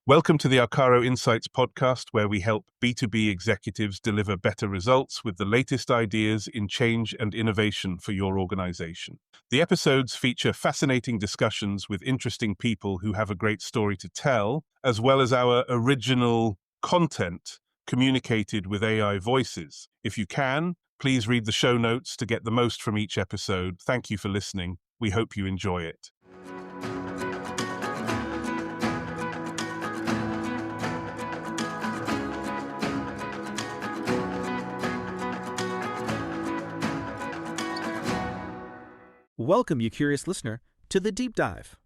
Welcome to the Arkaro Insights podcast, where we help B2B executives deliver better results with the latest ideas in change and innovation for your organization. The episodes feature fascinating discussions with interesting people who have a great story to tell, as well as our original content communicated with AI voices. If you can, please read the show notes to get the most from each episode. Thank you for listening. We hope you enjoy it. Welcome, you curious listener, to The Deep Dive.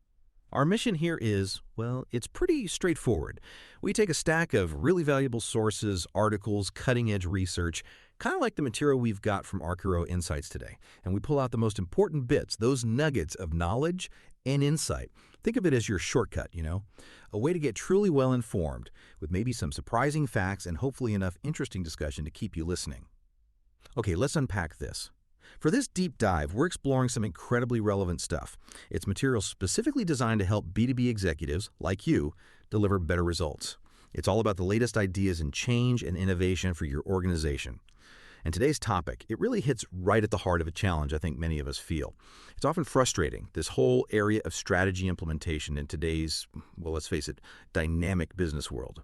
Our mission here is, well, it's pretty straightforward. We take a stack of really valuable sources, articles, cutting-edge research, kind of like the material we've got from Arkaro Insights today, and we pull out the most important bits, those nuggets of knowledge and insight. Think of it as your shortcut, a way to get truly well-informed, with maybe some surprising facts and hopefully enough interesting discussion to keep you listening. Okay, let's unpack this. For this deep dive, we're exploring some incredibly relevant stuff. It's material specifically designed to help B2B executives, like you, deliver better results. It's all about the latest ideas in change and innovation for your organization. And today's topic, it really hits right at the heart of a challenge I think many of us feel. It's often frustrating, this whole area of strategy implementation in today's, well, let's face it, dynamic business world.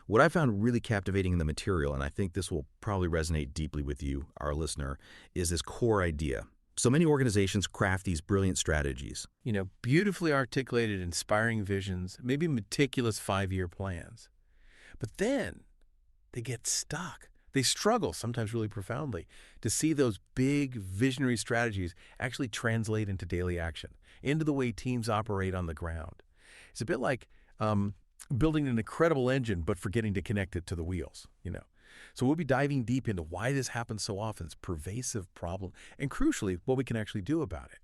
What I found really captivating in the material, and I think this will probably resonate deeply with you, our listener, is this core idea. So many organizations craft these brilliant strategies. Beautifully articulated, inspiring visions, maybe meticulous 5-year plans. But then they get stuck. They struggle, sometimes really profoundly, to see those big visionary strategies actually translate into daily action, into the way teams operate on the ground. It's a bit like building an incredible engine, but forgetting to connect it to the wheels, So we'll be diving deep into why this happens so often. It's a pervasive problem, and crucially, what we can actually do about it.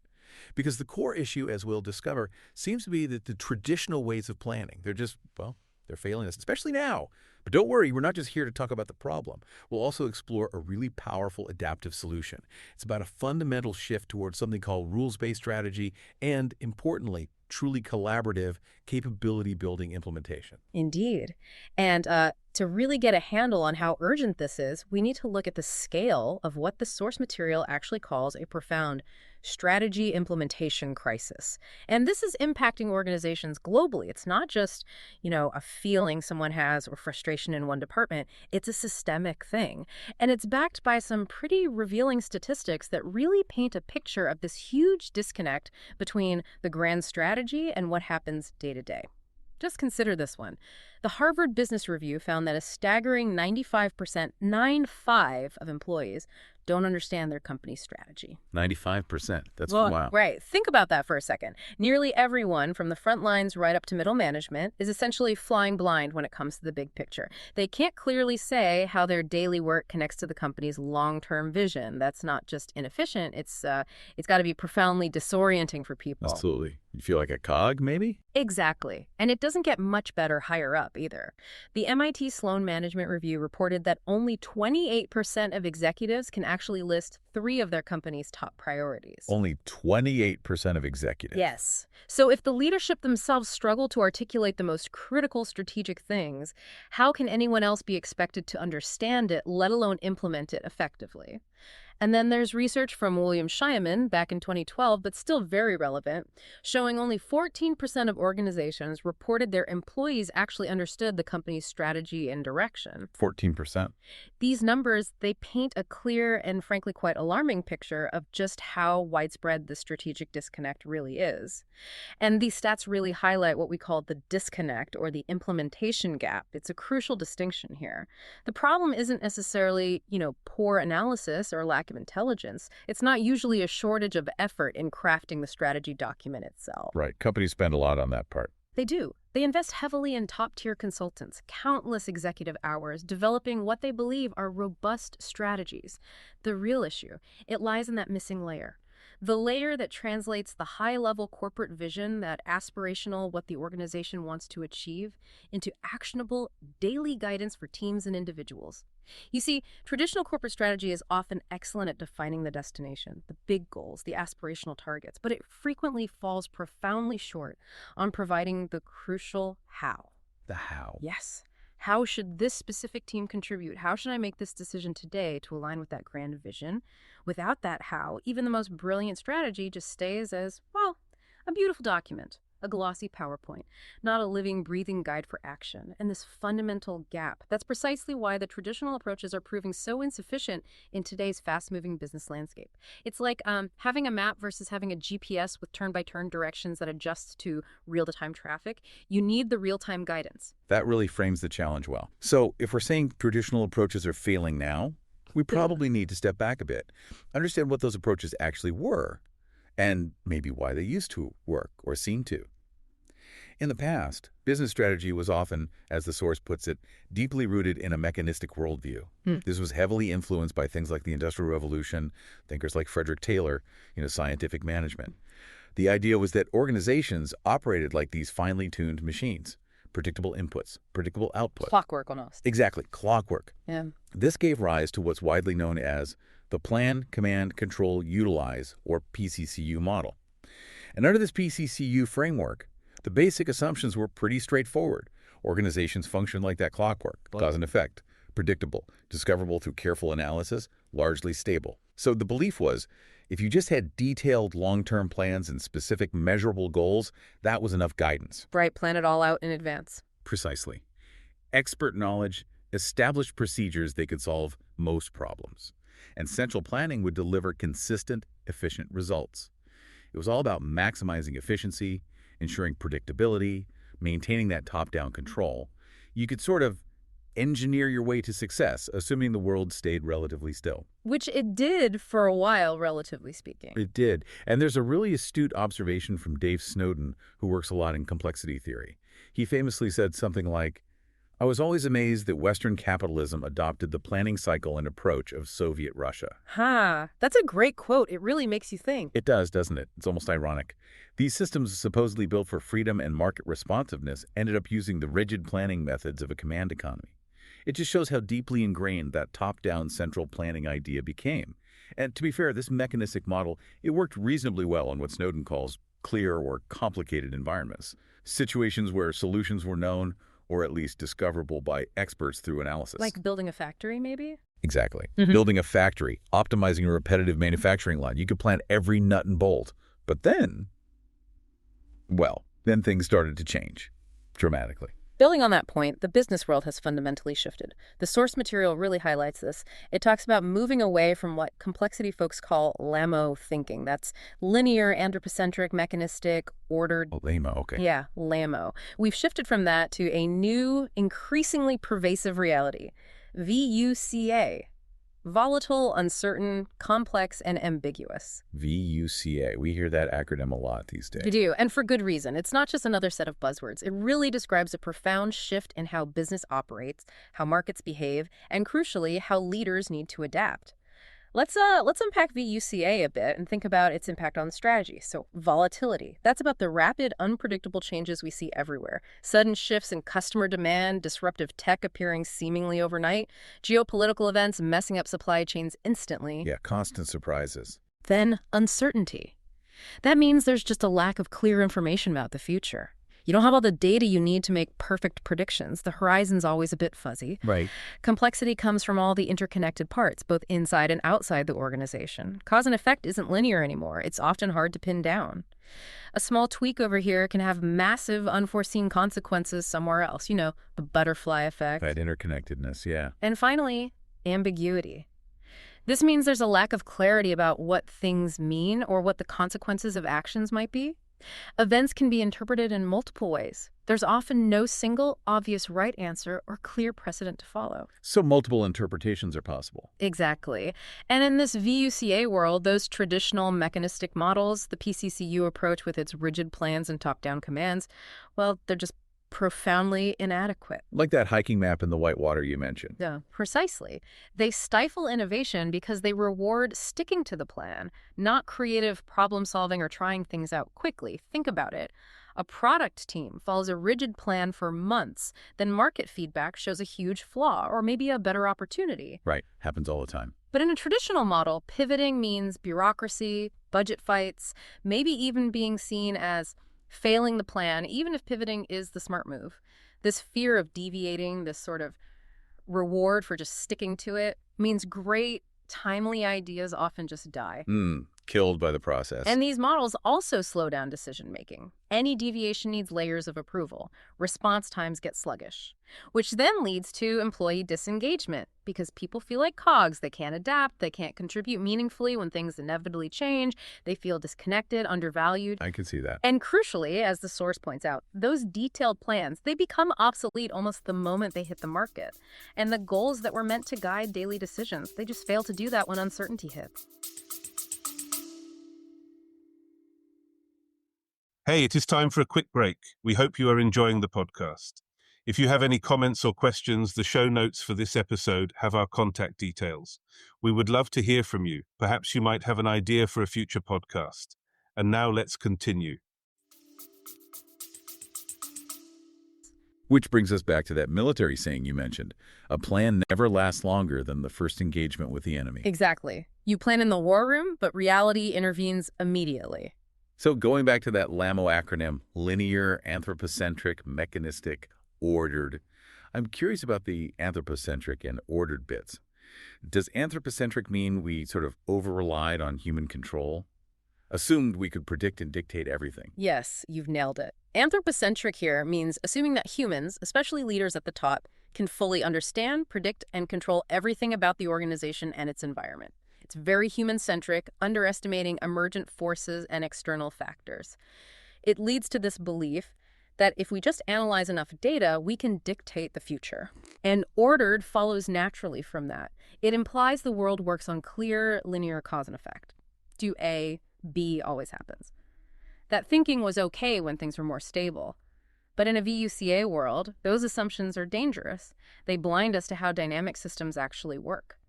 Because the core issue, as we'll discover, seems to be that the traditional ways of planning, they're failing us, especially now. But don't worry, we're not just here to talk about the problem. We'll also explore a really powerful adaptive solution. It's about a fundamental shift towards something called rules-based strategy and, importantly, truly collaborative capability-building implementation. Indeed. And to really get a handle on how urgent this is, we need to look at the scale of what the source material actually calls a profound strategy implementation crisis. And this is impacting organizations globally. It's not just, a feeling someone has or frustration in one department. It's a systemic thing. And it's backed by some pretty revealing statistics that really paint a picture of this huge disconnect between the grand strategy and what happens day to day. Just consider this one. The Harvard Business Review found that a staggering 95%, 95 of employees don't understand their company's strategy. 95%. That's Well, wow. Right. Think about that for a second. Nearly everyone from the front lines right up to middle management is essentially flying blind when it comes to the big picture. They can't clearly say how their daily work connects to the company's long-term vision. That's not just inefficient. It's got to be profoundly disorienting for people. Absolutely. You feel like a cog, maybe? Exactly. And it doesn't get much better higher up either. The MIT Sloan Management Review reported that only 28% of executives can actually list 3 of their company's top priorities. Only 28% of executives. Yes. So if the leadership themselves struggle to articulate the most critical strategic things, how can anyone else be expected to understand it, let alone implement it effectively? And then there's research from William Scheiman back in 2012, but still very relevant, showing only 14% of organizations reported their employees actually understood the company's strategy and direction. 14%. These numbers, they paint a clear and frankly quite alarming picture of just how widespread the strategic disconnect really is. And these stats really highlight what we call the disconnect or the implementation gap. It's a crucial distinction here. The problem isn't necessarily, poor analysis or lack of intelligence. It's not usually a shortage of effort in crafting the strategy document itself. Right. Companies spend a lot on that part. They do. They invest heavily in top-tier consultants, countless executive hours, developing what they believe are robust strategies. The real issue, it lies in that missing layer. The layer that translates the high-level corporate vision, that aspirational, what the organization wants to achieve, into actionable, daily guidance for teams and individuals. You see, traditional corporate strategy is often excellent at defining the destination, the big goals, the aspirational targets, but it frequently falls profoundly short on providing the crucial how. The how. Yes. How should this specific team contribute? How should I make this decision today to align with that grand vision? Without that how, even the most brilliant strategy just stays as, well, a beautiful document, a glossy PowerPoint, not a living, breathing guide for action. And this fundamental gap, that's precisely why the traditional approaches are proving so insufficient in today's fast-moving business landscape. It's like having a map versus having a GPS with turn-by-turn directions that adjusts to real-time traffic. You need the real-time guidance. That really frames the challenge well. So if we're saying traditional approaches are failing now, we probably need to step back a bit, understand what those approaches actually were, and maybe why they used to work or seem to. In the past, business strategy was often, as the source puts it, deeply rooted in a mechanistic worldview. This was heavily influenced by things like the Industrial Revolution, thinkers like Frederick Taylor, scientific management. The idea was that organizations operated like these finely tuned machines, predictable inputs, predictable output. Clockwork almost. Exactly, clockwork. Yeah. This gave rise to what's widely known as the Plan, Command, Control, Utilize, or PCCU model. And under this PCCU framework, the basic assumptions were pretty straightforward. Organizations function like that clockwork, cause and effect, predictable, discoverable through careful analysis, largely stable. So the belief was, if you just had detailed long-term plans and specific measurable goals, that was enough guidance. Right, plan it all out in advance. Precisely. Expert knowledge, established procedures, they could solve most problems. And central planning would deliver consistent, efficient results. It was all about maximizing efficiency, ensuring predictability, maintaining that top-down control. You could sort of engineer your way to success, assuming the world stayed relatively still. Which it did for a while, relatively speaking. It did. And there's a really astute observation from Dave Snowden, who works a lot in complexity theory. He famously said something like, "I was always amazed that Western capitalism adopted the planning cycle and approach of Soviet Russia." That's a great quote. It really makes you think. It does, doesn't it? It's almost ironic. These systems, supposedly built for freedom and market responsiveness, ended up using the rigid planning methods of a command economy. It just shows how deeply ingrained that top-down central planning idea became. And to be fair, this mechanistic model, it worked reasonably well in what Snowden calls clear or complicated environments, situations where solutions were known or at least discoverable by experts through analysis. Like building a factory, maybe? Exactly. Building a factory, optimizing a repetitive manufacturing line. You could plan every nut and bolt. But then, then things started to change dramatically. Building on that point, the business world has fundamentally shifted. The source material really highlights this. It talks about moving away from what complexity folks call LAMO thinking. That's linear, anthropocentric, mechanistic, ordered. Oh, LAMO, okay. Yeah, LAMO. We've shifted from that to a new, increasingly pervasive reality. VUCA. Volatile, uncertain, complex, and ambiguous. VUCA. We hear that acronym a lot these days. We do, and for good reason. It's not just another set of buzzwords. It really describes a profound shift in how business operates, how markets behave, and crucially, how leaders need to adapt. Let's unpack VUCA a bit and think about its impact on strategy. So volatility, that's about the rapid, unpredictable changes we see everywhere. Sudden shifts in customer demand, disruptive tech appearing seemingly overnight, geopolitical events messing up supply chains instantly. Yeah, constant surprises. Then uncertainty. That means there's just a lack of clear information about the future. You don't have all the data you need to make perfect predictions. The horizon's always a bit fuzzy. Right. Complexity comes from all the interconnected parts, both inside and outside the organization. Cause and effect isn't linear anymore. It's often hard to pin down. A small tweak over here can have massive unforeseen consequences somewhere else. You know, the butterfly effect. That interconnectedness, yeah. And finally, ambiguity. This means there's a lack of clarity about what things mean or what the consequences of actions might be. Events can be interpreted in multiple ways. There's often no single, obvious right answer or clear precedent to follow. So multiple interpretations are possible. Exactly. And in this VUCA world, those traditional mechanistic models, the PCCU approach with its rigid plans and top-down commands, well, they're just profoundly inadequate. Like that hiking map in the Whitewater you mentioned. Yeah, precisely. They stifle innovation because they reward sticking to the plan, not creative problem-solving or trying things out quickly. Think about it. A product team follows a rigid plan for months, then market feedback shows a huge flaw or maybe a better opportunity. Right. Happens all the time. But in a traditional model, pivoting means bureaucracy, budget fights, maybe even being seen as failing the plan, even if pivoting is the smart move. This fear of deviating, this sort of reward for just sticking to it, means great, timely ideas often just die. Killed by the process. And these models also slow down decision-making. Any deviation needs layers of approval. Response times get sluggish, which then leads to employee disengagement because people feel like cogs. They can't adapt. They can't contribute meaningfully when things inevitably change. They feel disconnected, undervalued. I can see that. And crucially, as the source points out, those detailed plans, they become obsolete almost the moment they hit the market. And the goals that were meant to guide daily decisions, they just fail to do that when uncertainty hits. Hey, it is time for a quick break. We hope you are enjoying the podcast. If you have any comments or questions, the show notes for this episode have our contact details. We would love to hear from you. Perhaps you might have an idea for a future podcast. And now let's continue. Which brings us back to that military saying you mentioned. A plan never lasts longer than the first engagement with the enemy. Exactly. You plan in the war room, but reality intervenes immediately. So going back to that LAMO acronym, linear, anthropocentric, mechanistic, ordered, I'm curious about the anthropocentric and ordered bits. Does anthropocentric mean we sort of over-relied on human control? Assumed we could predict and dictate everything? Yes, you've nailed it. Anthropocentric here means assuming that humans, especially leaders at the top, can fully understand, predict, and control everything about the organization and its environment. It's very human-centric, underestimating emergent forces and external factors. It leads to this belief that if we just analyze enough data, we can dictate the future. And ordered follows naturally from that. It implies the world works on clear, linear cause and effect. Do A, B always happens. That thinking was okay when things were more stable. But in a VUCA world, those assumptions are dangerous. They blind us to how dynamic systems actually work.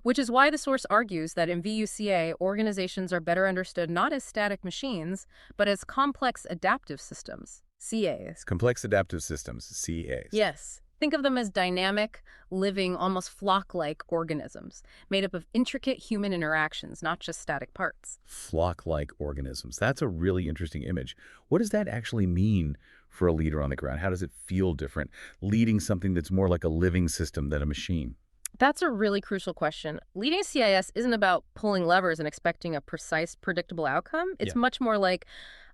Which is why the source argues that in VUCA, organizations are better understood not as static machines, but as complex adaptive systems, CAs. Complex adaptive systems, CAs. Yes. Think of them as dynamic, living, almost flock-like organisms, made up of intricate human interactions, not just static parts. Flock-like organisms. That's a really interesting image. What does that actually mean for a leader on the ground? How does it feel different, leading something that's more like a living system than a machine? That's a really crucial question. Leading CIS isn't about pulling levers and expecting a precise, predictable outcome. It's much more like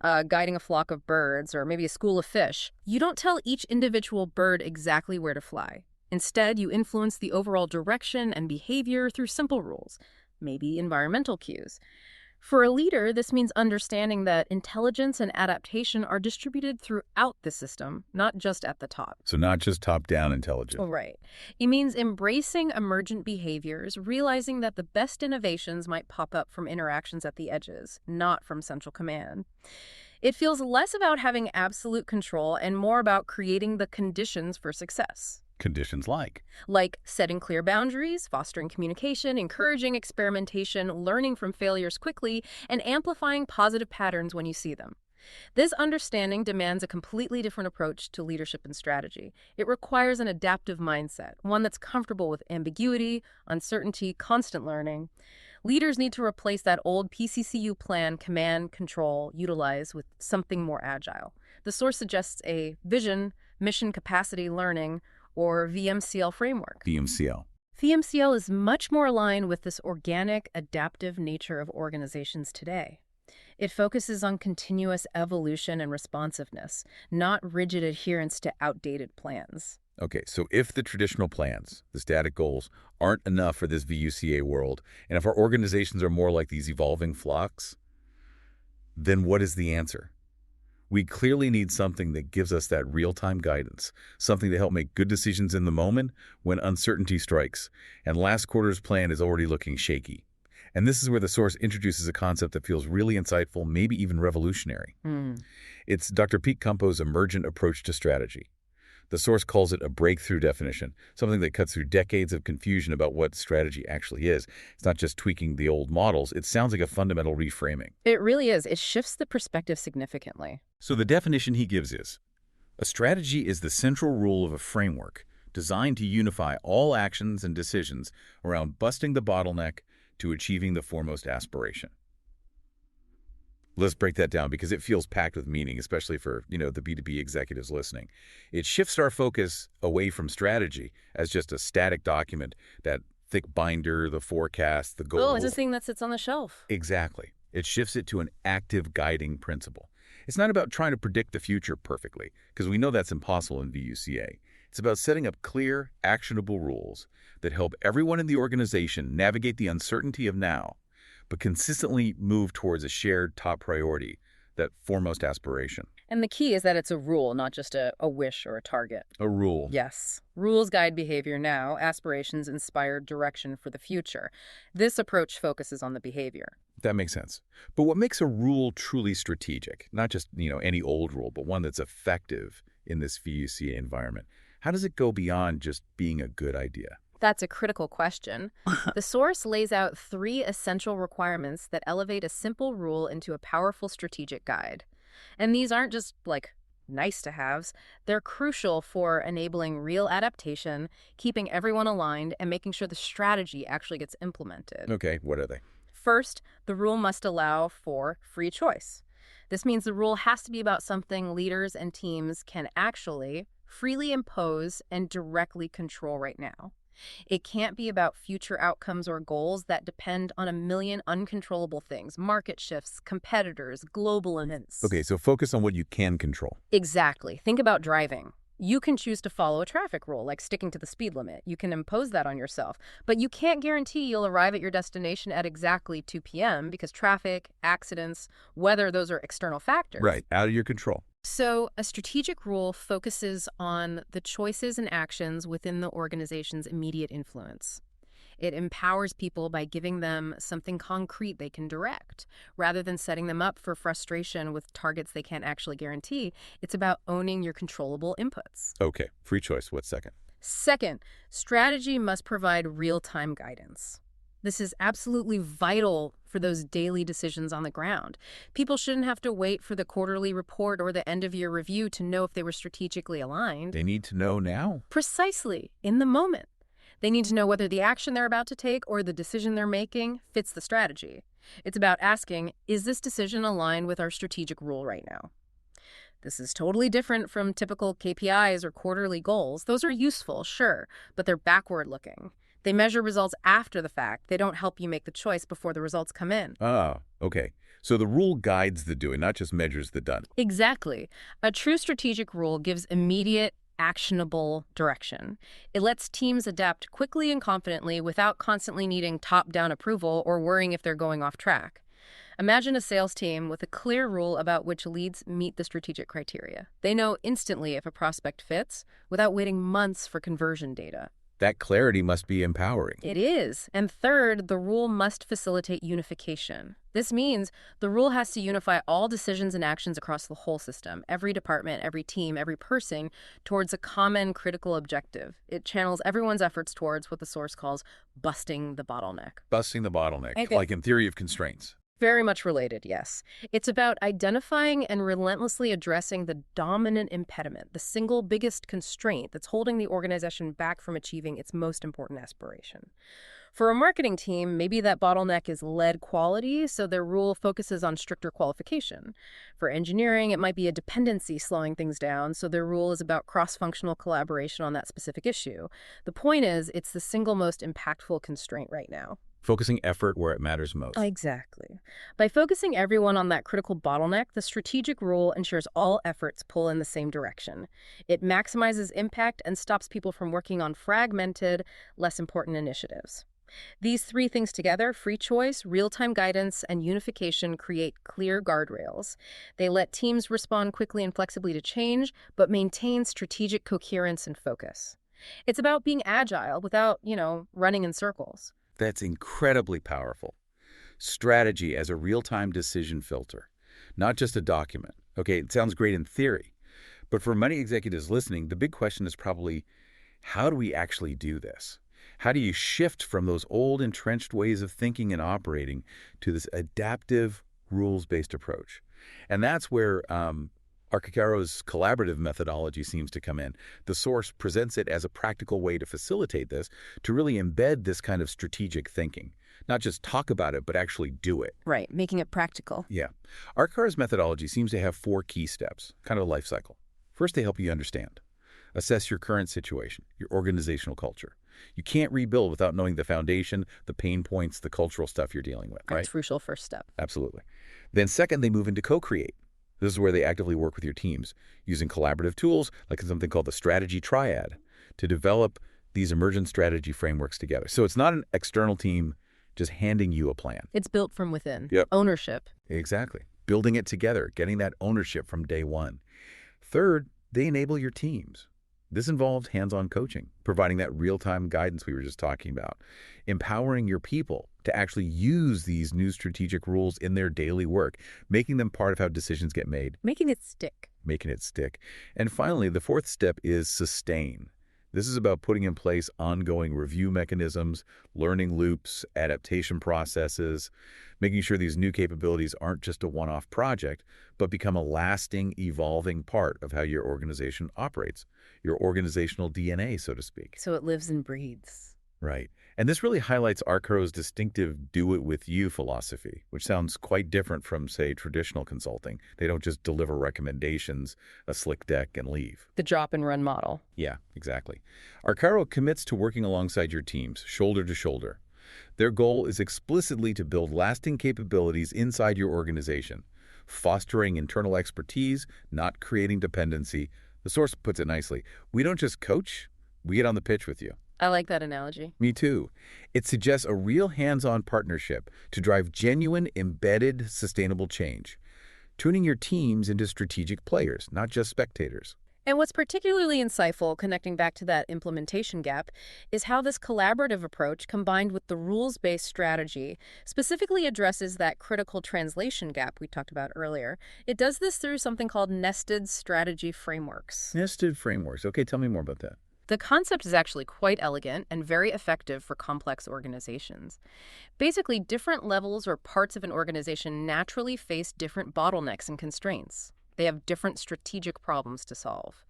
guiding a flock of birds or maybe a school of fish. You don't tell each individual bird exactly where to fly. Instead, you influence the overall direction and behavior through simple rules, maybe environmental cues. For a leader, this means understanding that intelligence and adaptation are distributed throughout the system, not just at the top. So not just top-down intelligence. Oh, right. It means embracing emergent behaviors, realizing that the best innovations might pop up from interactions at the edges, not from central command. It feels less about having absolute control and more about creating the conditions for success. Conditions like setting clear boundaries, fostering communication, encouraging experimentation, learning from failures quickly, and amplifying positive patterns when you see them. This understanding demands a completely different approach to leadership and strategy. It requires an adaptive mindset, one that's comfortable with ambiguity, uncertainty, constant learning. Leaders need to replace that old PCCU plan, command, control, utilize with something more agile. The source suggests a vision, mission capacity learning, or VMCL framework. VMCL. VMCL is much more aligned with this organic, adaptive nature of organizations today. It focuses on continuous evolution and responsiveness, not rigid adherence to outdated plans. Okay, so if the traditional plans, the static goals, aren't enough for this VUCA world, and if our organizations are more like these evolving flocks, then what is the answer? We clearly need something that gives us that real-time guidance, something to help make good decisions in the moment when uncertainty strikes, and last quarter's plan is already looking shaky. And this is where the source introduces a concept that feels really insightful, maybe even revolutionary. It's Dr. Pete Campo's emergent approach to strategy. The source calls it a breakthrough definition, something that cuts through decades of confusion about what strategy actually is. It's not just tweaking the old models. It sounds like a fundamental reframing. It really is. It shifts the perspective significantly. So the definition he gives is, a strategy is the central rule of a framework designed to unify all actions and decisions around busting the bottleneck to achieving the foremost aspiration. Let's break that down because it feels packed with meaning, especially for, the B2B executives listening. It shifts our focus away from strategy as just a static document, that thick binder, the forecast, the goals. Oh, it's a thing that sits on the shelf. Exactly. It shifts it to an active guiding principle. It's not about trying to predict the future perfectly, because we know that's impossible in VUCA. It's about setting up clear, actionable rules that help everyone in the organization navigate the uncertainty of now, but consistently move towards a shared top priority, that foremost aspiration. And the key is that it's a rule, not just a wish or a target. A rule. Yes. Rules guide behavior now. Aspirations inspire direction for the future. This approach focuses on the behavior. That makes sense. But what makes a rule truly strategic, not just, any old rule, but one that's effective in this VUCA environment? How does it go beyond just being a good idea? That's a critical question. The source lays out 3 essential requirements that elevate a simple rule into a powerful strategic guide. And these aren't just, nice to haves. They're crucial for enabling real adaptation, keeping everyone aligned, and making sure the strategy actually gets implemented. Okay, what are they? First, the rule must allow for free choice. This means the rule has to be about something leaders and teams can actually freely impose and directly control right now. It can't be about future outcomes or goals that depend on a million uncontrollable things, market shifts, competitors, global events. Okay, so focus on what you can control. Exactly. Think about driving. You can choose to follow a traffic rule, like sticking to the speed limit. You can impose that on yourself. But you can't guarantee you'll arrive at your destination at exactly 2 p.m. because traffic, accidents, weather, those are external factors. Right, out of your control. So a strategic rule focuses on the choices and actions within the organization's immediate influence. It empowers people by giving them something concrete they can direct. Rather than setting them up for frustration with targets they can't actually guarantee, it's about owning your controllable inputs. Okay, free choice. What's second? Second, strategy must provide real-time guidance. This is absolutely vital for those daily decisions on the ground. People shouldn't have to wait for the quarterly report or the end-of-year review to know if they were strategically aligned. They need to know now. Precisely, in the moment. They need to know whether the action they're about to take or the decision they're making fits the strategy. It's about asking, is this decision aligned with our strategic rule right now? This is totally different from typical KPIs or quarterly goals. Those are useful, sure, but they're backward-looking. They measure results after the fact. They don't help you make the choice before the results come in. Ah, okay. So the rule guides the doing, not just measures the done. Exactly. A true strategic rule gives immediate, actionable direction. It lets teams adapt quickly and confidently without constantly needing top-down approval or worrying if they're going off track. Imagine a sales team with a clear rule about which leads meet the strategic criteria. They know instantly if a prospect fits without waiting months for conversion data. That clarity must be empowering. It is. And third, the rule must facilitate unification. This means the rule has to unify all decisions and actions across the whole system, every department, every team, every person, towards a common critical objective. It channels everyone's efforts towards what the source calls busting the bottleneck. Busting the bottleneck, Okay. like in theory of constraints. Very much related, yes. It's about identifying and relentlessly addressing the dominant impediment, the single biggest constraint that's holding the organization back from achieving its most important aspiration. For a marketing team, maybe that bottleneck is lead quality, so their rule focuses on stricter qualification. For engineering, it might be a dependency slowing things down, so their rule is about cross-functional collaboration on that specific issue. The point is, it's the single most impactful constraint right now. Focusing effort where it matters most. Exactly. By focusing everyone on that critical bottleneck, the strategic rule ensures all efforts pull in the same direction. It maximizes impact and stops people from working on fragmented, less important initiatives. These 3 things together, free choice, real-time guidance, and unification, create clear guardrails. They let teams respond quickly and flexibly to change, but maintain strategic coherence and focus. It's about being agile without, running in circles. That's incredibly powerful. Strategy as a real-time decision filter, not just a document. Okay, it sounds great in theory, but for many executives listening, the big question is probably, how do we actually do this? How do you shift from those old entrenched ways of thinking and operating to this adaptive, rules-based approach? And that's where Arkaro's collaborative methodology seems to come in. The source presents it as a practical way to facilitate this, to really embed this kind of strategic thinking. Not just talk about it, but actually do it. Right, making it practical. Yeah. Arkaro's methodology seems to have 4 key steps, kind of a life cycle. First, they help you understand. Assess your current situation, your organizational culture. You can't rebuild without knowing the foundation, the pain points, the cultural stuff you're dealing with, right? Crucial first step. Absolutely. Then second, they move into co-create. This is where they actively work with your teams, using collaborative tools like something called the strategy triad to develop these emergent strategy frameworks together. So it's not an external team just handing you a plan. It's built from within. Yep. Ownership. Exactly. Building it together, getting that ownership from day one. Third, they enable your teams. This involves hands-on coaching, providing that real-time guidance we were just talking about, empowering your people to actually use these new strategic rules in their daily work, making them part of how decisions get made. Making it stick. Making it stick. And finally, the 4th step is sustain. This is about putting in place ongoing review mechanisms, learning loops, adaptation processes, making sure these new capabilities aren't just a one-off project, but become a lasting, evolving part of how your organization operates, your organizational DNA, so to speak. So it lives and breathes. Right. And this really highlights Arkaro's distinctive do-it-with-you philosophy, which sounds quite different from, say, traditional consulting. They don't just deliver recommendations, a slick deck, and leave. The drop-and-run model. Yeah, exactly. Arkaro commits to working alongside your teams, shoulder to shoulder. Their goal is explicitly to build lasting capabilities inside your organization, fostering internal expertise, not creating dependency. The source puts it nicely. We don't just coach, we get on the pitch with you. I like that analogy. Me too. It suggests a real hands-on partnership to drive genuine, embedded, sustainable change, tuning your teams into strategic players, not just spectators. And what's particularly insightful, connecting back to that implementation gap, is how this collaborative approach, combined with the rules-based strategy, specifically addresses that critical translation gap we talked about earlier. It does this through something called nested strategy frameworks. Nested frameworks. Okay, tell me more about that. The concept is actually quite elegant and very effective for complex organizations. Basically, different levels or parts of an organization naturally face different bottlenecks and constraints. They have different strategic problems to solve.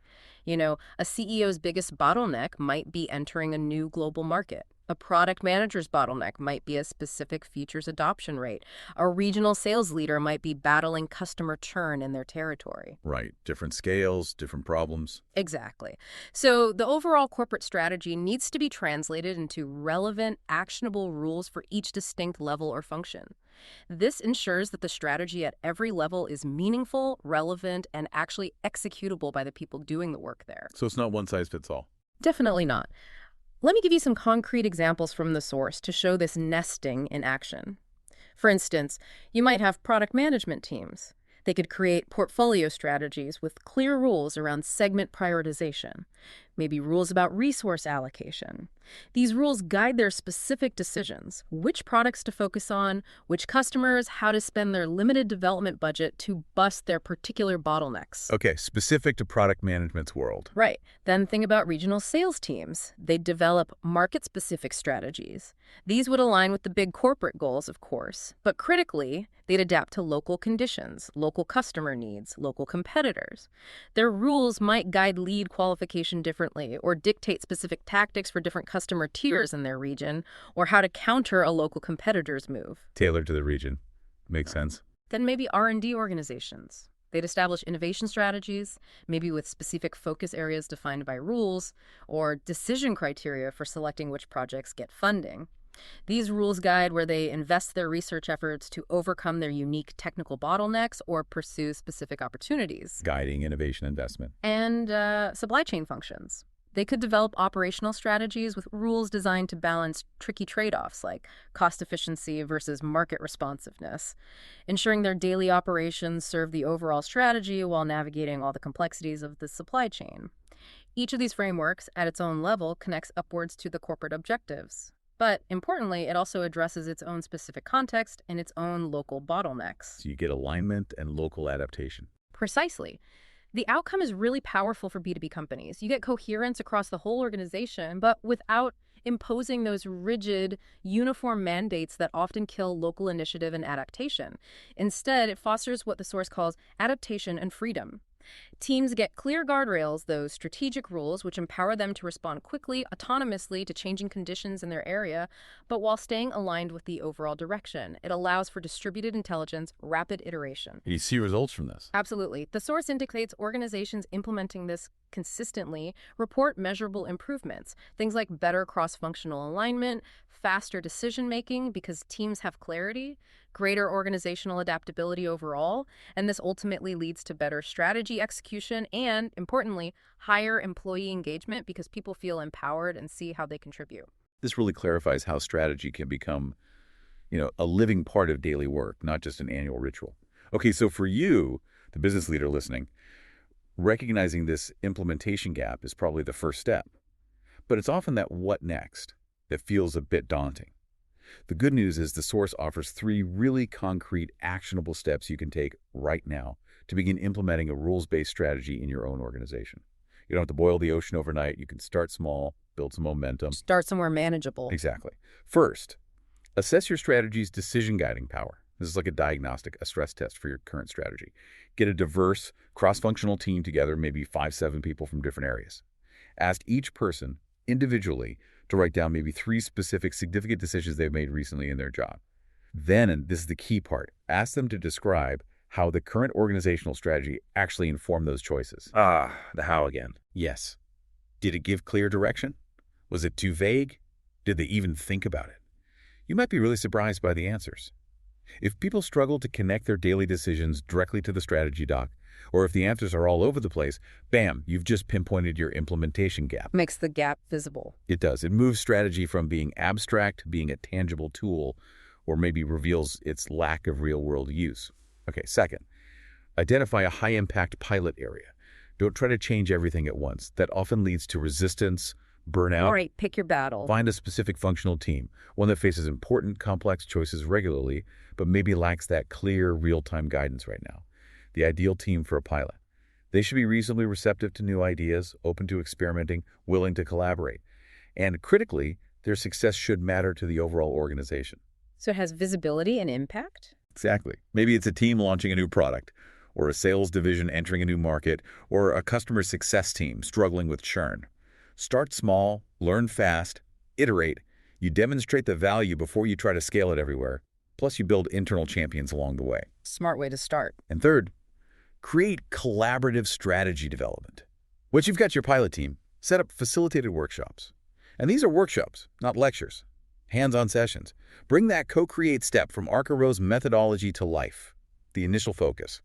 You know, a CEO's biggest bottleneck might be entering a new global market. A product manager's bottleneck might be a specific feature's adoption rate. A regional sales leader might be battling customer churn in their territory. Right. Different scales, different problems. Exactly. So the overall corporate strategy needs to be translated into relevant, actionable rules for each distinct level or function. This ensures that the strategy at every level is meaningful, relevant, and actually executable by the people doing the work there. So it's not one size fits all. Definitely not. Let me give you some concrete examples from the source to show this nesting in action. For instance, you might have product management teams. They could create portfolio strategies with clear rules around segment prioritization, maybe rules about resource allocation. These rules guide their specific decisions, which products to focus on, which customers, how to spend their limited development budget to bust their particular bottlenecks. Okay, specific to product management's world. Right. Then think about regional sales teams. They'd develop market-specific strategies. These would align with the big corporate goals, of course, but critically, they'd adapt to local conditions, local customer needs, local competitors. Their rules might guide lead qualification differently or dictate specific tactics for different customer tiers in their region or how to counter a local competitor's move. Tailored to the region. Makes sense. Then maybe R&D organizations. They'd establish innovation strategies, maybe with specific focus areas defined by rules, or decision criteria for selecting which projects get funding. These rules guide where they invest their research efforts to overcome their unique technical bottlenecks or pursue specific opportunities. Guiding innovation investment. And supply chain functions. They could develop operational strategies with rules designed to balance tricky trade-offs like cost efficiency versus market responsiveness, ensuring their daily operations serve the overall strategy while navigating all the complexities of the supply chain. Each of these frameworks, at its own level, connects upwards to the corporate objectives. But importantly, it also addresses its own specific context and its own local bottlenecks. So you get alignment and local adaptation. Precisely. The outcome is really powerful for B2B companies. You get coherence across the whole organization, but without imposing those rigid, uniform mandates that often kill local initiative and adaptation. Instead, it fosters what the source calls adaptation and freedom. Teams get clear guardrails, those strategic rules, which empower them to respond quickly, autonomously to changing conditions in their area, but while staying aligned with the overall direction. It allows for distributed intelligence, rapid iteration. You see results from this. Absolutely. The source indicates organizations implementing this consistently report measurable improvements. Things like better cross-functional alignment, faster decision-making because teams have clarity, greater organizational adaptability overall, and this ultimately leads to better strategy execution and, importantly, higher employee engagement because people feel empowered and see how they contribute. This really clarifies how strategy can become, a living part of daily work, not just an annual ritual. Okay, so for you, the business leader listening, recognizing this implementation gap is probably the first step. But it's often that what next that feels a bit daunting. The good news is the source offers 3 really concrete, actionable steps you can take right now to begin implementing a rules-based strategy in your own organization. You don't have to boil the ocean overnight. You can start small, build some momentum. Start somewhere manageable. Exactly. First, assess your strategy's decision-guiding power. This is like a diagnostic, a stress test for your current strategy. Get a diverse, cross-functional team together, maybe 5-7 people from different areas. Ask each person individually to write down maybe 3 specific significant decisions they've made recently in their job. Then, and this is the key part, ask them to describe how the current organizational strategy actually informed those choices. The how again. Yes. Did it give clear direction? Was it too vague? Did they even think about it? You might be really surprised by the answers. If people struggle to connect their daily decisions directly to the strategy doc, or if the answers are all over the place, bam, you've just pinpointed your implementation gap. Makes the gap visible. It does. It moves strategy from being abstract to being a tangible tool, or maybe reveals its lack of real-world use. Okay, second, identify a high-impact pilot area. Don't try to change everything at once. That often leads to resistance, burnout. All right, pick your battle. Find a specific functional team, one that faces important, complex choices regularly, but maybe lacks that clear, real-time guidance right now. The ideal team for a pilot. They should be reasonably receptive to new ideas, open to experimenting, willing to collaborate. And critically, their success should matter to the overall organization. So it has visibility and impact? Exactly. Maybe it's a team launching a new product, or a sales division entering a new market, or a customer success team struggling with churn. Start small, learn fast, iterate. You demonstrate the value before you try to scale it everywhere. Plus, you build internal champions along the way. Smart way to start. And third, create collaborative strategy development. Once you've got your pilot team, set up facilitated workshops. And these are workshops, not lectures. Hands-on sessions. Bring that co-create step from Arkaro's methodology to life. The initial focus.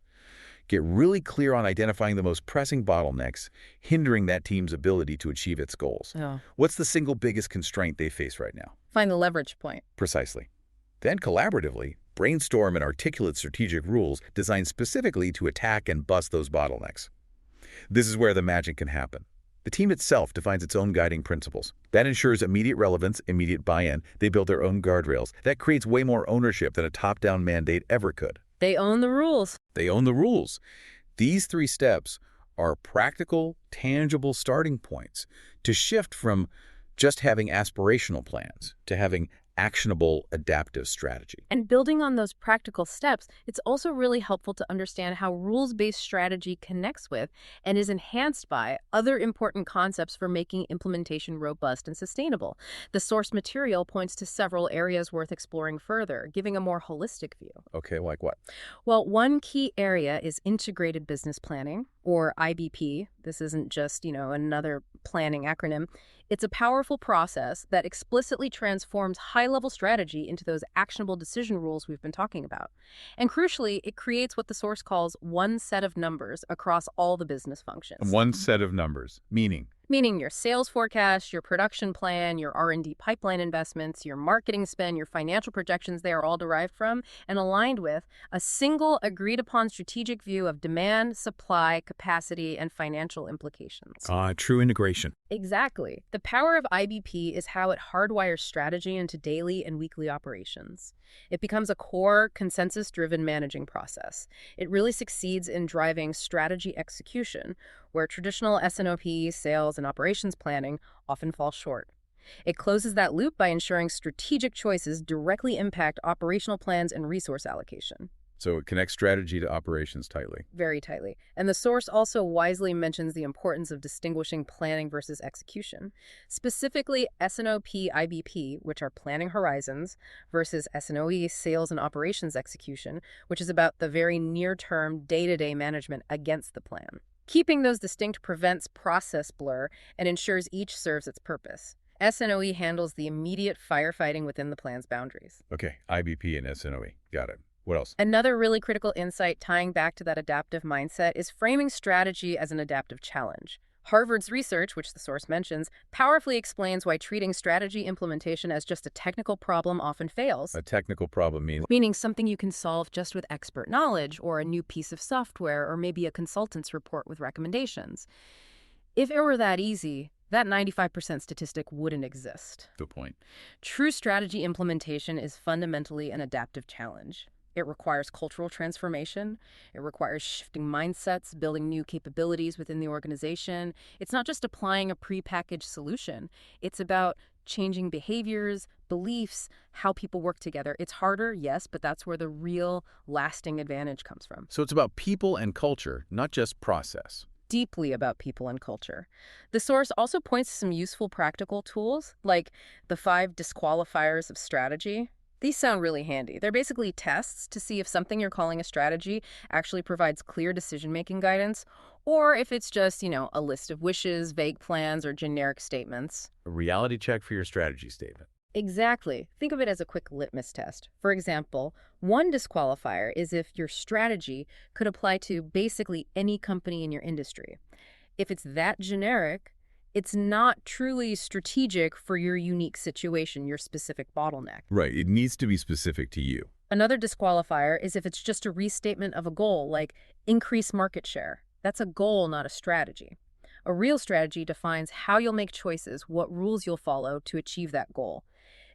Get really clear on identifying the most pressing bottlenecks, hindering that team's ability to achieve its goals. Oh. What's the single biggest constraint they face right now? Find the leverage point. Precisely. Then collaboratively, brainstorm and articulate strategic rules designed specifically to attack and bust those bottlenecks. This is where the magic can happen. The team itself defines its own guiding principles. That ensures immediate relevance, immediate buy-in. They build their own guardrails. That creates way more ownership than a top-down mandate ever could. They own the rules. They own the rules. These 3 steps are practical, tangible starting points to shift from just having aspirational plans to having actionable adaptive strategy. And building on those practical steps, it's also really helpful to understand how rules-based strategy connects with and is enhanced by other important concepts for making implementation robust and sustainable. The source material points to several areas worth exploring further, giving a more holistic view. Okay, like what? Well, one key area is integrated business planning, or IBP. This isn't just, another planning acronym. It's a powerful process that explicitly transforms high-level strategy into those actionable decision rules we've been talking about. And crucially, it creates what the source calls one set of numbers across all the business functions. One set of numbers, meaning? Meaning your sales forecast, your production plan, your R&D pipeline investments, your marketing spend, your financial projections, they are all derived from and aligned with a single agreed-upon strategic view of demand, supply, capacity, and financial implications. True integration. Exactly. The power of IBP is how it hardwires strategy into daily and weekly operations. It becomes a core, consensus-driven managing process. It really succeeds in driving strategy execution, where traditional S&OP, sales, and operations planning often fall short. It closes that loop by ensuring strategic choices directly impact operational plans and resource allocation. So it connects strategy to operations tightly. Very tightly. And the source also wisely mentions the importance of distinguishing planning versus execution. Specifically, S&OP IBP, which are planning horizons, versus S&OE sales and operations execution, which is about the very near-term, day-to-day management against the plan. Keeping those distinct prevents process blur and ensures each serves its purpose. S&OE handles the immediate firefighting within the plan's boundaries. Okay, IBP and S&OE. Got it. What else? Another really critical insight tying back to that adaptive mindset is framing strategy as an adaptive challenge. Harvard's research, which the source mentions, powerfully explains why treating strategy implementation as just a technical problem often fails. A technical problem means? Meaning something you can solve just with expert knowledge, or a new piece of software, or maybe a consultant's report with recommendations. If it were that easy, that 95% statistic wouldn't exist. Good point. True strategy implementation is fundamentally an adaptive challenge. It requires cultural transformation. It requires shifting mindsets, building new capabilities within the organization. It's not just applying a prepackaged solution. It's about changing behaviors, beliefs, how people work together. It's harder, yes, but that's where the real lasting advantage comes from. So it's about people and culture, not just process. Deeply about people and culture. The source also points to some useful practical tools, like the 5 disqualifiers of strategy. These sound really handy. They're basically tests to see if something you're calling a strategy actually provides clear decision-making guidance, or if it's just, a list of wishes, vague plans, or generic statements. A reality check for your strategy statement. Exactly. Think of it as a quick litmus test. For example, one disqualifier is if your strategy could apply to basically any company in your industry. If it's that generic, it's not truly strategic for your unique situation, your specific bottleneck. Right. It needs to be specific to you. Another disqualifier is if it's just a restatement of a goal, like increase market share. That's a goal, not a strategy. A real strategy defines how you'll make choices, what rules you'll follow to achieve that goal.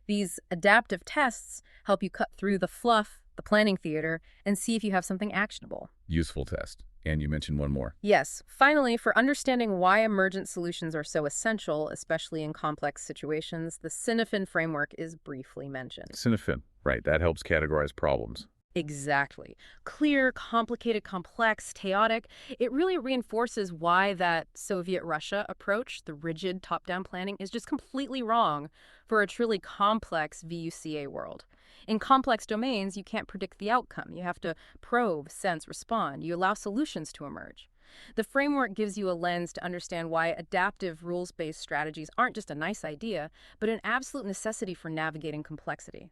These adaptive tests help you cut through the fluff, the planning theater, and see if you have something actionable. Useful test. And you mentioned one more. Yes. Finally, for understanding why emergent solutions are so essential, especially in complex situations, the Sinofin framework is briefly mentioned. Sinofin. Right. That helps categorize problems. Exactly. Clear, complicated, complex, chaotic. It really reinforces why that Soviet Russia approach, the rigid top-down planning, is just completely wrong for a truly complex VUCA world. In complex domains, you can't predict the outcome. You have to probe, sense, respond. You allow solutions to emerge. The framework gives you a lens to understand why adaptive, rules-based strategies aren't just a nice idea, but an absolute necessity for navigating complexity.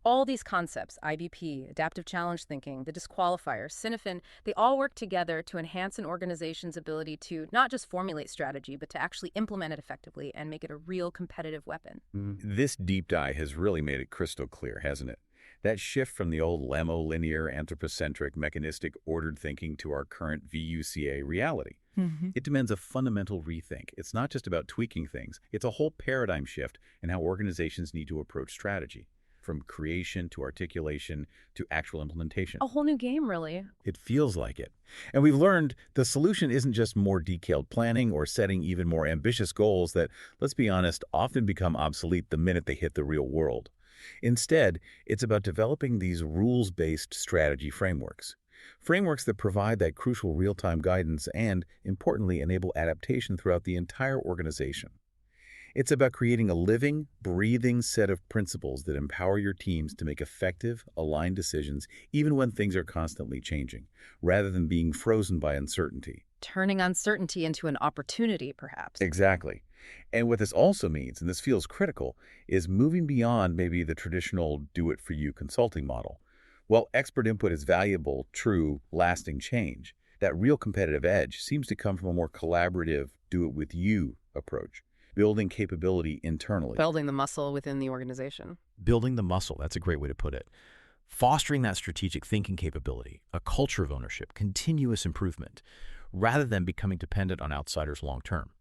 All these concepts, IBP, adaptive challenge thinking, the disqualifiers, Sinofin, they all work together to enhance an organization's ability to not just formulate strategy, but to actually implement it effectively and make it a real competitive weapon. This deep dive has really made it crystal clear, hasn't it? That shift from the old lemmo-linear, anthropocentric, mechanistic, ordered thinking to our current VUCA reality. It demands a fundamental rethink. It's not just about tweaking things. It's a whole paradigm shift in how organizations need to approach strategy. From creation to articulation to actual implementation. A whole new game, really. It feels like it. And we've learned the solution isn't just more detailed planning or setting even more ambitious goals that, let's be honest, often become obsolete the minute they hit the real world. Instead, it's about developing these rules-based strategy frameworks. Frameworks that provide that crucial real-time guidance and, importantly, enable adaptation throughout the entire organization. It's about creating a living, breathing set of principles that empower your teams to make effective, aligned decisions even when things are constantly changing, rather than being frozen by uncertainty. Turning uncertainty into an opportunity, perhaps. Exactly. And what this also means, and this feels critical, is moving beyond maybe the traditional do-it-for-you consulting model. While expert input is valuable, true, lasting change, that real competitive edge seems to come from a more collaborative, do-it-with-you approach. Building capability internally. Building the muscle within the organization. Building the muscle, that's a great way to put it. Fostering that strategic thinking capability, a culture of ownership, continuous improvement, rather than becoming dependent on outsiders long term.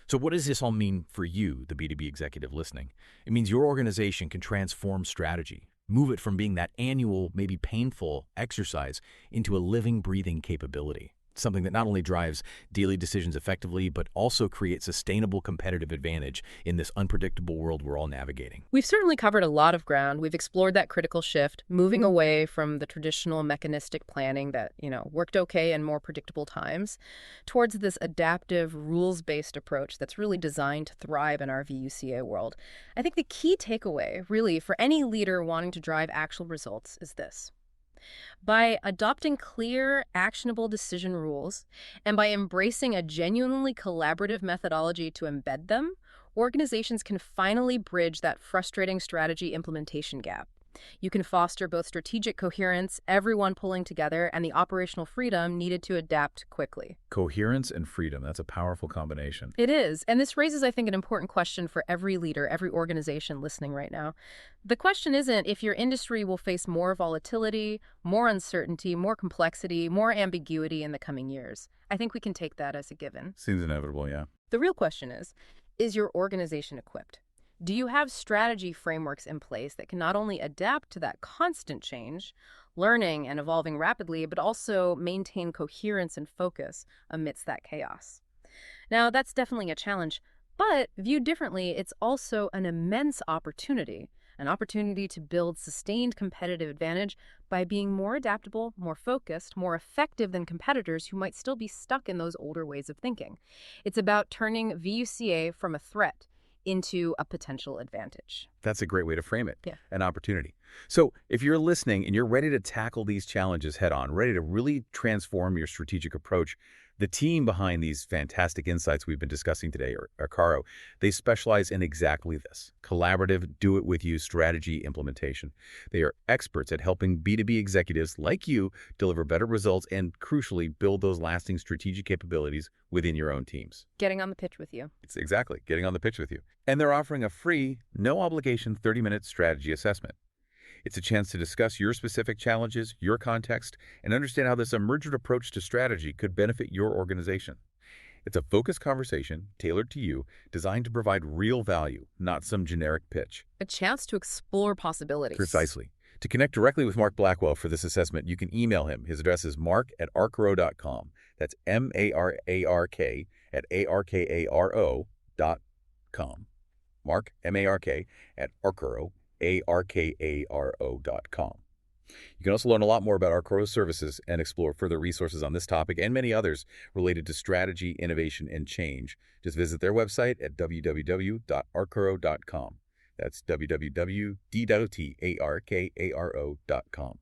So what does this all mean for you, the B2B executive listening? It means your organization can transform strategy, move it from being that annual, maybe painful exercise into a living, breathing capability. something that not only drives daily decisions effectively, but also creates sustainable competitive advantage in this unpredictable world we're all navigating. We've certainly covered a lot of ground. We've explored that critical shift, moving away from the traditional mechanistic planning that, worked okay in more predictable times, towards this adaptive, rules-based approach that's really designed to thrive in our VUCA world. I think the key takeaway, really, for any leader wanting to drive actual results is this. By adopting clear, actionable decision rules, and by embracing a genuinely collaborative methodology to embed them, organizations can finally bridge that frustrating strategy implementation gap. You can foster both strategic coherence, everyone pulling together, and the operational freedom needed to adapt quickly. Coherence and freedom, that's a powerful combination. It is, and this raises, I think, an important question for every leader, every organization listening right now. The question isn't if your industry will face more volatility, more uncertainty, more complexity, more ambiguity in the coming years. I think we can take that as a given. Seems inevitable, yeah. The real question is your organization equipped? Do you have strategy frameworks in place that can not only adapt to that constant change, learning and evolving rapidly, but also maintain coherence and focus amidst that chaos? Now, that's definitely a challenge, but viewed differently, it's also an immense opportunity, an opportunity to build sustained competitive advantage by being more adaptable, more focused, more effective than competitors who might still be stuck in those older ways of thinking. It's about turning VUCA from a threat into a potential advantage. That's a great way to frame it. Yeah. An opportunity. So if you're listening and you're ready to tackle these challenges head on, ready to really transform your strategic approach, the team behind these fantastic insights we've been discussing today, Arkaro, they specialize in exactly this: collaborative, do-it-with-you strategy implementation. They are experts at helping B2B executives like you deliver better results and, crucially, build those lasting strategic capabilities within your own teams. Getting on the pitch with you. It's exactly getting on the pitch with you. And they're offering a free, no-obligation 30-minute strategy assessment. It's a chance to discuss your specific challenges, your context, and understand how this emergent approach to strategy could benefit your organization. It's a focused conversation tailored to you, designed to provide real value, not some generic pitch. A chance to explore possibilities. Precisely. To connect directly with Mark Blackwell for this assessment, you can email him. His address is mark@arkaro.com. That's M-A-R-A-R-K at A-R-K-A-R-O.com. Mark, M-A-R-K, at Arkaro, ARKARO.com. You can also learn a lot more about Arkaro's services and explore further resources on this topic and many others related to strategy, innovation, and change. Just visit their website at www.arkaro.com. That's www.d.arkaro.com.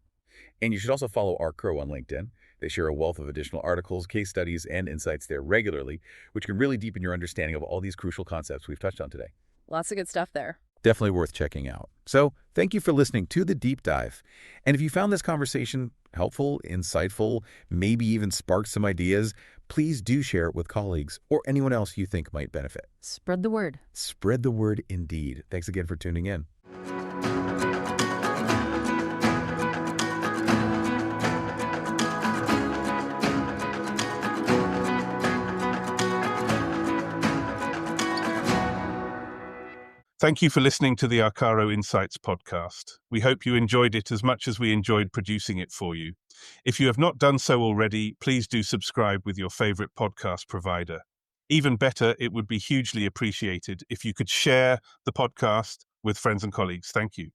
And you should also follow Arkaro on LinkedIn. They share a wealth of additional articles, case studies, and insights there regularly, which can really deepen your understanding of all these crucial concepts we've touched on today. Lots of good stuff there. Definitely worth checking out. So thank you for listening to The Deep Dive. And if you found this conversation helpful, insightful, maybe even sparked some ideas, please do share it with colleagues or anyone else you think might benefit. Spread the word. Spread the word indeed. Thanks again for tuning in. Thank you for listening to the Arkaro Insights podcast. We hope you enjoyed it as much as we enjoyed producing it for you. If you have not done so already, please do subscribe with your favorite podcast provider. Even better, it would be hugely appreciated if you could share the podcast with friends and colleagues. Thank you.